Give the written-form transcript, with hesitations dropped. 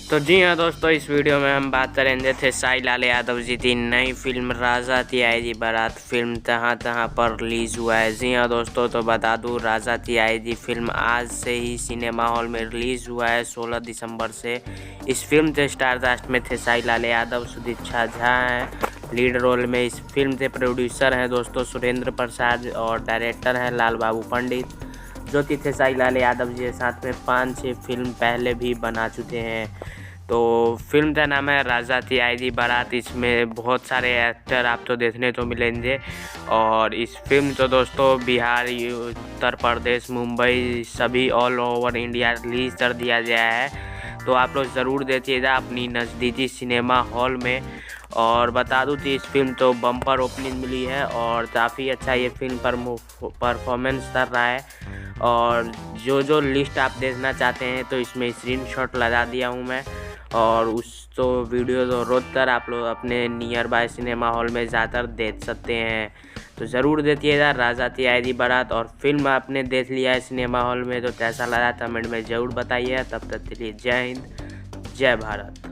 तो जी हाँ दोस्तों, इस वीडियो में हम बात करेंगे थे साई लाल यादव जी की नई फिल्म राजा की आएगी बारात। फिल्म तहाँ तहाँ पर रिलीज़ हुआ है। जी हाँ दोस्तों, तो बता दूँ राजा की आएगी फिल्म आज से ही सिनेमा हॉल में रिलीज़ हुआ है 16 दिसंबर से। इस फिल्म के स्टार कास्ट में थे साई लाल यादव, सुदीक्षा झा हैं लीड रोल में। इस फिल्म के प्रोड्यूसर हैं दोस्तों सुरेंद्र प्रसाद और डायरेक्टर हैं लाल बाबू पंडित, जो कि थे साई लाल यादव जी के साथ में 5-6 फिल्म पहले भी बना चुके हैं। तो फिल्म का नाम है राजा की आएगी बारात। इसमें बहुत सारे एक्टर आपको देखने को मिलेंगे और इस फिल्म को दोस्तों बिहार, उत्तर प्रदेश, मुंबई सभी ऑल ओवर इंडिया रिलीज़ कर दिया गया है। तो आप लोग ज़रूर देखिएगा अपनी नज़दीकी सिनेमा हॉल में। और बता दूँ कि इस फिल्म तो बम्पर ओपनिंग मिली है और काफ़ी अच्छा ये फिल्म पर परफॉर्मेंस कर रहा है। और जो लिस्ट आप देखना चाहते हैं तो इसमें स्क्रीनशॉट लगा दिया हूँ मैं, और उस तो वीडियो तो रोक कर आप लोग अपने नियर बाय सिनेमा हॉल में जाकर देख सकते हैं। तो ज़रूर देखिएगा राजा की आएगी बारात। और फिल्म आपने देख लिया है सिनेमा हॉल में तो कैसा लगा कमेंट में ज़रूर बताइए। तब तक के लिए जय हिंद, जय भारत।